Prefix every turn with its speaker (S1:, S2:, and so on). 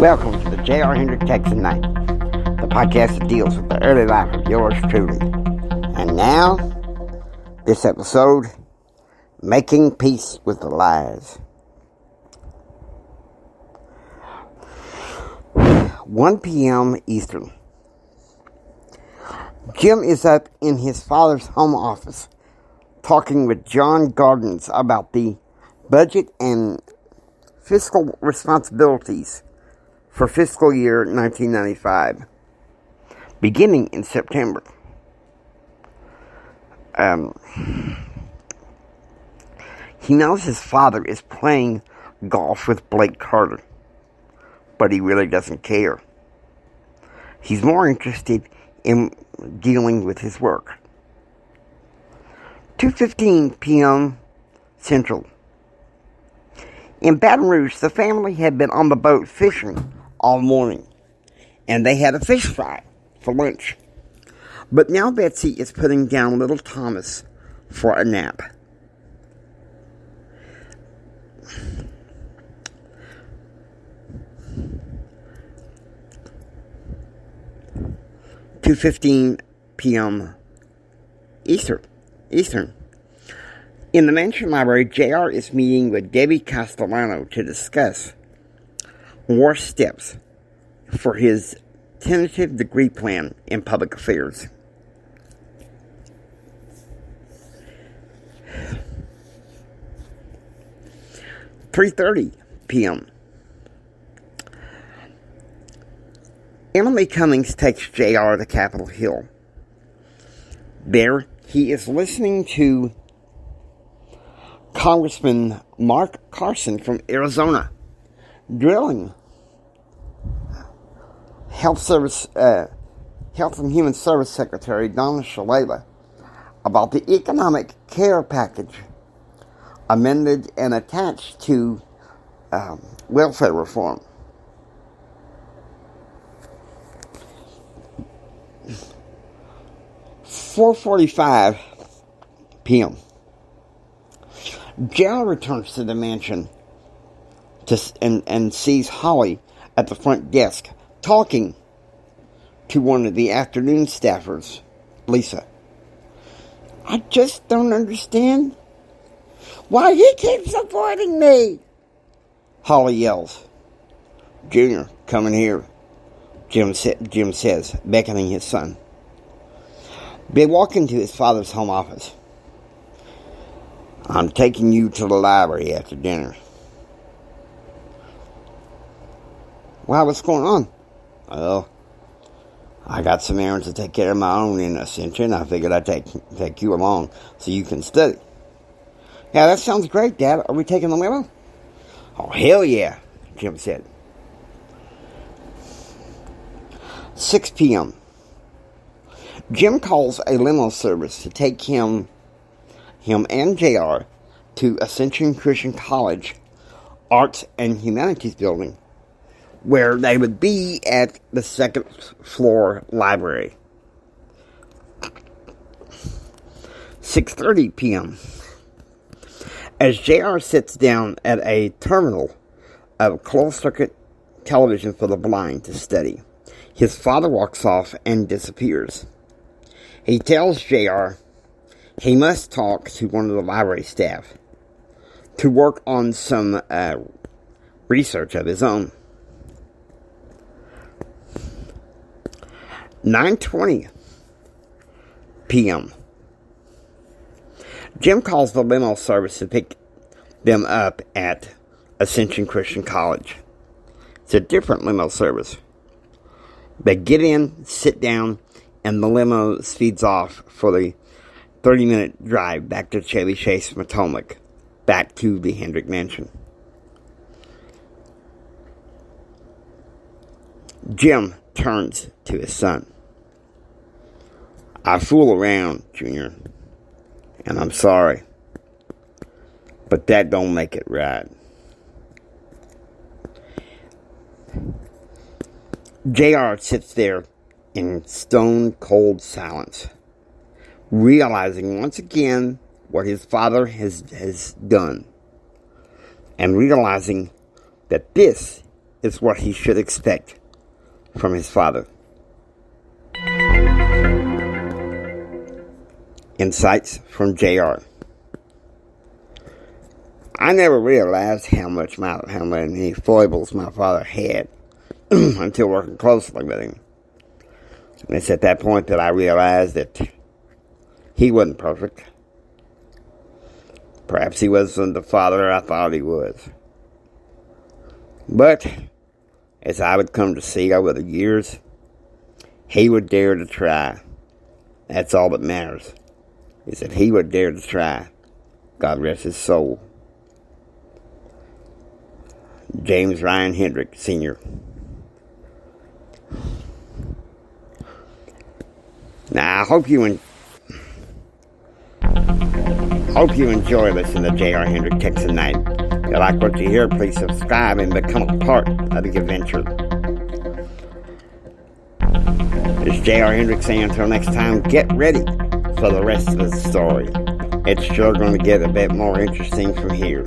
S1: Welcome to the J.R. Hendrick Texan Night, the podcast that deals with the early life of yours truly. And now, this episode, Making Peace with the Lies. 1 p.m. Eastern. Jim is up in his father's home office talking with John Gardens about the budget and fiscal responsibilities for fiscal year 1995, beginning in September. He knows his father is playing golf with Blake Carter, but he really doesn't care. He's more interested in dealing with his work. 2:15 p.m. Central. In Baton Rouge, the family had been on the boat fishing all morning, and they had a fish fry for lunch. But now Betsy is putting down little Thomas for a nap. (2:15 p.m. Eastern. In the mansion library, J.R. is meeting with Debbie Castellano to discuss more steps for his tentative degree plan in public affairs. (3:30 p.m. Emily Cummings takes J.R. to Capitol Hill. There, he is listening to Congressman Mark Carson from Arizona drilling Health and Human Service Secretary Donna Shalala about the economic care package amended and attached to welfare reform. (4:45 p.m. J.R. returns to the mansion and sees Holly at the front desk talking to one of the afternoon staffers, Lisa. "I just don't understand why he keeps avoiding me," Holly yells. "Junior, come in here," Jim says, beckoning his son. They walk into his father's home office. "I'm taking you to the library after dinner." "Why, what's going on?" "Well, I got some errands to take care of my own in Ascension. I figured I'd take you along so you can study." "Yeah, that sounds great, Dad. Are we taking the limo?" "Oh, hell yeah," Jim said. 6 p.m. Jim calls a limo service to take him and J.R. to Ascension Christian College Arts and Humanities Building, where they would be at the second floor library. 6:30 p.m. As J.R. sits down at a terminal of closed-circuit television for the blind to study, his father walks off and disappears. He tells J.R. he must talk to one of the library staff to work on some research of his own. 9:20 p.m. Jim calls the limo service to pick them up at Ascension Christian College. It's a different limo service. They get in, sit down, and the limo speeds off for the 30-minute drive back to Chevy Chase, Potomac, back to the Hendrick Mansion. Jim turns to his son. "I fool around, Junior, and I'm sorry, but that don't make it right." J.R. sits there in stone-cold silence, realizing once again what his father has done, and realizing that this is what he should expect from his father. Insights from J.R. I never realized how many foibles my father had until working closely with him. And it's at that point that I realized that he wasn't perfect. Perhaps he wasn't the father I thought he was. But as I would come to see over the years, he would dare to try. That's all that matters, is that he would dare to try. God rest his soul. James Ryan Hendrick, Sr. Now, I hope you enjoy listening to J.R. Hendrick Texas Night. If you like what you hear, please subscribe and become a part of the adventure. This is J.R. Hendrick saying until next time, get ready for the rest of the story. It's sure going to get a bit more interesting from here.